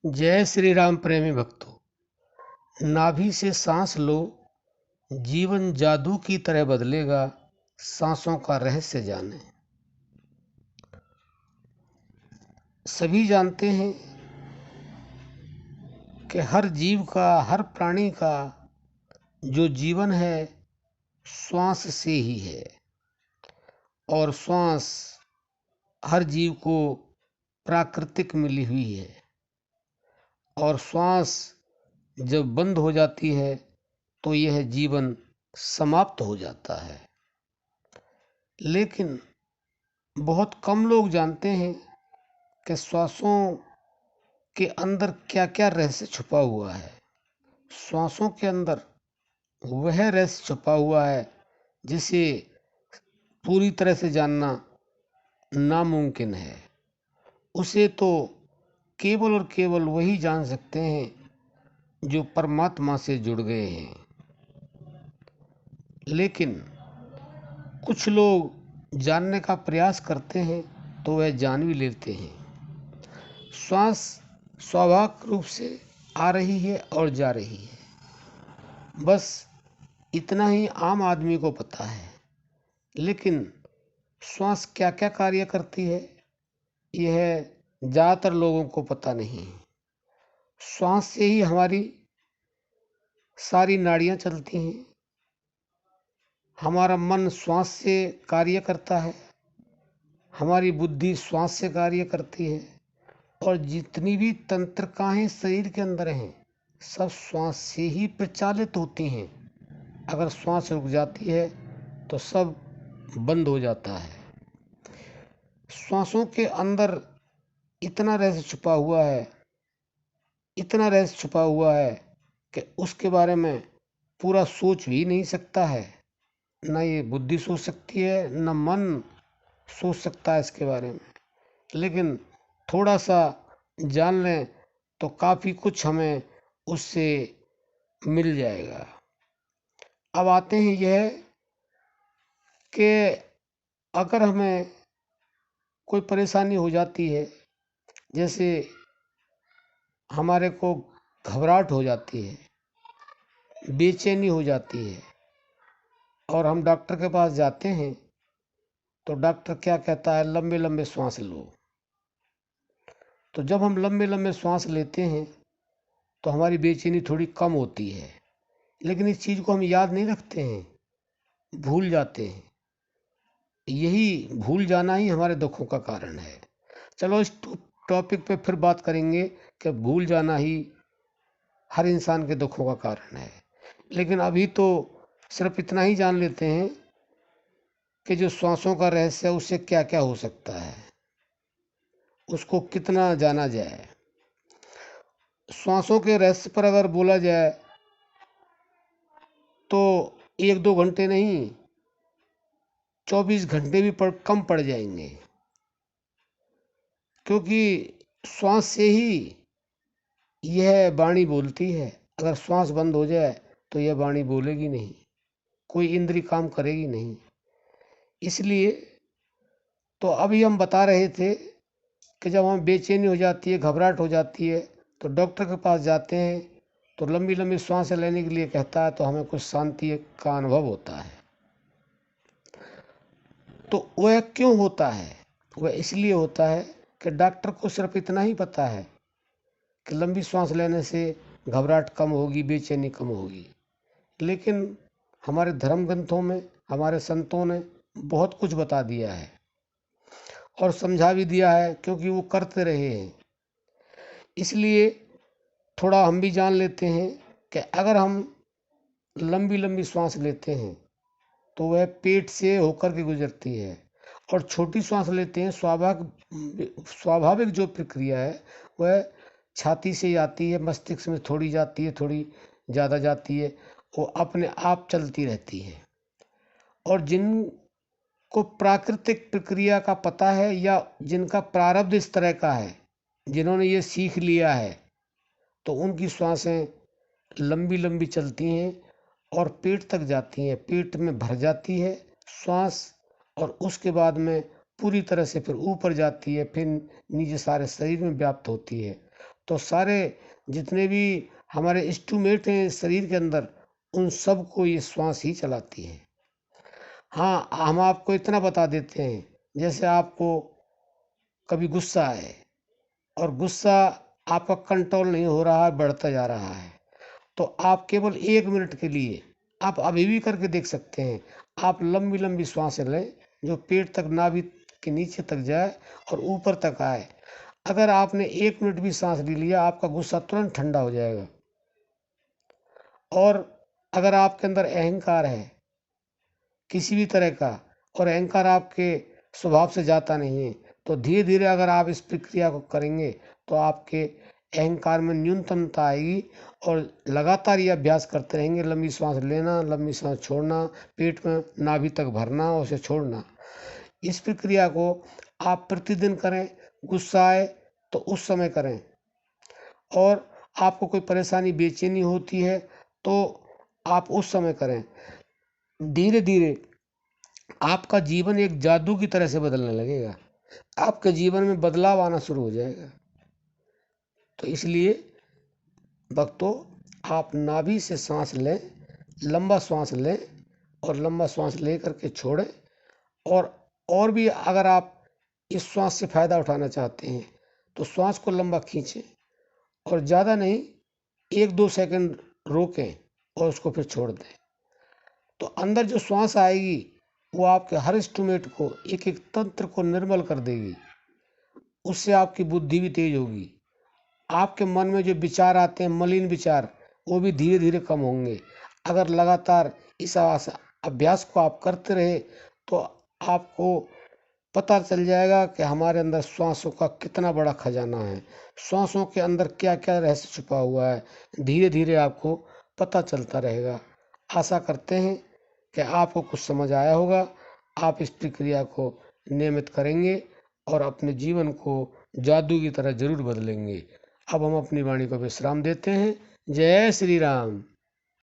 जय श्री राम प्रेमी भक्तों। नाभि से सांस लो, जीवन जादू की तरह बदलेगा, सांसों का रहस्य जाने। सभी जानते हैं कि हर जीव का, हर प्राणी का जो जीवन है श्वास से ही है, और श्वास हर जीव को प्राकृतिक मिली हुई है। और श्वास जब बंद हो जाती है तो यह जीवन समाप्त हो जाता है। लेकिन बहुत कम लोग जानते हैं कि श्वासों के अंदर क्या क्या रहस्य छुपा हुआ है। श्वासों के अंदर वह रहस्य छुपा हुआ है जिसे पूरी तरह से जानना नामुमकिन है। उसे तो केवल और केवल वही जान सकते हैं जो परमात्मा से जुड़ गए हैं। लेकिन कुछ लोग जानने का प्रयास करते हैं तो वह जान भी लेते हैं। श्वास स्वाभाविक रूप से आ रही है और जा रही है, बस इतना ही आम आदमी को पता है। लेकिन श्वास क्या क्या कार्य करती है यह ज़्यादातर लोगों को पता नहीं है। श्वास से ही हमारी सारी नाड़ियाँ चलती हैं, हमारा मन श्वास से कार्य करता है, हमारी बुद्धि श्वास से कार्य करती है, और जितनी भी तंत्रिकाएं शरीर के अंदर हैं सब श्वास से ही प्रचालित होती हैं। अगर श्वास रुक जाती है तो सब बंद हो जाता है। श्वासों के अंदर इतना रहस्य छुपा हुआ है, इतना रहस्य छुपा हुआ है कि उसके बारे में पूरा सोच भी नहीं सकता है। न ये बुद्धि सोच सकती है, न मन सोच सकता है इसके बारे में। लेकिन थोड़ा सा जान लें तो काफ़ी कुछ हमें उससे मिल जाएगा। अब आते हैं यह कि अगर हमें कोई परेशानी हो जाती है, जैसे हमारे को घबराहट हो जाती है, बेचैनी हो जाती है, और हम डॉक्टर के पास जाते हैं तो डॉक्टर क्या कहता है, लंबे लंबे सांस लो। तो जब हम लंबे लंबे सांस लेते हैं तो हमारी बेचैनी थोड़ी कम होती है। लेकिन इस चीज़ को हम याद नहीं रखते हैं, भूल जाते हैं। यही भूल जाना ही हमारे दुखों का कारण है। चलो इस टॉपिक पे फिर बात करेंगे कि भूल जाना ही हर इंसान के दुखों का कारण है। लेकिन अभी तो सिर्फ इतना ही जान लेते हैं कि जो श्वासों का रहस्य है उससे क्या क्या हो सकता है, उसको कितना जाना जाए। श्वासों के रहस्य पर अगर बोला जाए तो 1-2 घंटे नहीं, 24 घंटे भी कम पड़ जाएंगे, क्योंकि श्वास से ही यह वाणी बोलती है। अगर श्वास बंद हो जाए तो यह वाणी बोलेगी नहीं, कोई इंद्री काम करेगी नहीं। इसलिए तो अभी हम बता रहे थे कि जब हमें बेचैनी हो जाती है, घबराहट हो जाती है, तो डॉक्टर के पास जाते हैं तो लंबी लंबी सांसें लेने के लिए कहता है, तो हमें कुछ शांति का अनुभव होता है। तो वह क्यों होता है? वह इसलिए होता है कि डॉक्टर को सिर्फ इतना ही पता है कि लंबी सांस लेने से घबराहट कम होगी, बेचैनी कम होगी। लेकिन हमारे धर्म ग्रंथों में हमारे संतों ने बहुत कुछ बता दिया है और समझा भी दिया है, क्योंकि वो करते रहे हैं। इसलिए थोड़ा हम भी जान लेते हैं कि अगर हम लंबी लंबी सांस लेते हैं तो वह पेट से होकर के गुजरती है, और छोटी सांस लेते हैं स्वाभाविक जो प्रक्रिया है वह छाती से आती है, मस्तिष्क में थोड़ी जाती है, थोड़ी ज़्यादा जाती है, वो अपने आप चलती रहती है। और जिनको प्राकृतिक प्रक्रिया का पता है या जिनका प्रारब्ध इस तरह का है, जिन्होंने ये सीख लिया है, तो उनकी श्वासें लंबी लंबी चलती हैं और पेट तक जाती हैं, पेट में भर जाती है श्वास, और उसके बाद में पूरी तरह से फिर ऊपर जाती है, फिर नीचे सारे शरीर में व्याप्त होती है। तो सारे जितने भी हमारे इंस्ट्रूमेंट हैं शरीर के अंदर, उन सब को ये श्वास ही चलाती है। हाँ, हम आपको इतना बता देते हैं, जैसे आपको कभी गुस्सा है और गुस्सा आपका कंट्रोल नहीं हो रहा है, बढ़ता जा रहा है, तो आप केवल 1 मिनट के लिए आप अभी भी करके देख सकते हैं। आप लंबी लंबी सांसें लें जो पेट तक, नाभि के नीचे तक जाए और ऊपर तक आए। अगर आपने 1 मिनट भी सांस ले लिया, आपका गुस्सा तुरंत ठंडा हो जाएगा। और अगर आपके अंदर अहंकार है किसी भी तरह का, और अहंकार आपके स्वभाव से जाता नहीं है, तो धीरे धीरे अगर आप इस प्रक्रिया को करेंगे तो आपके अहंकार में न्यूनतमता आएगी। और लगातार ये अभ्यास करते रहेंगे, लंबी सांस लेना, लंबी सांस छोड़ना, पेट में नाभि तक भरना और उसे छोड़ना। इस प्रक्रिया को आप प्रतिदिन करें। गुस्सा आए तो उस समय करें, और आपको कोई परेशानी, बेचैनी होती है तो आप उस समय करें। धीरे धीरे आपका जीवन एक जादू की तरह से बदलने लगेगा, आपके जीवन में बदलाव आना शुरू हो जाएगा। तो इसलिए भक्तों, आप नाभि से सांस लें, लंबा सांस लें, और लंबा सांस ले करके छोड़ें। और भी अगर आप इस श्वास से फायदा उठाना चाहते हैं तो श्वास को लंबा खींचें और ज़्यादा नहीं, 1-2 सेकंड रोकें और उसको फिर छोड़ दें। तो अंदर जो श्वास आएगी वो आपके हर इंस्ट्रूमेंट को, एक एक तंत्र को निर्मल कर देगी। उससे आपकी बुद्धि भी तेज होगी। आपके मन में जो विचार आते हैं, मलिन विचार, वो भी धीरे धीरे कम होंगे। अगर लगातार इस अभ्यास को आप करते रहे तो आपको पता चल जाएगा कि हमारे अंदर श्वासों का कितना बड़ा खजाना है, श्वासों के अंदर क्या क्या रहस्य छुपा हुआ है। धीरे धीरे आपको पता चलता रहेगा। आशा करते हैं कि आपको कुछ समझ आया होगा। आप इस प्रक्रिया को नियमित करेंगे और अपने जीवन को जादू की तरह जरूर बदलेंगे। अब हम अपनी वाणी को विश्राम देते हैं। जय श्री राम।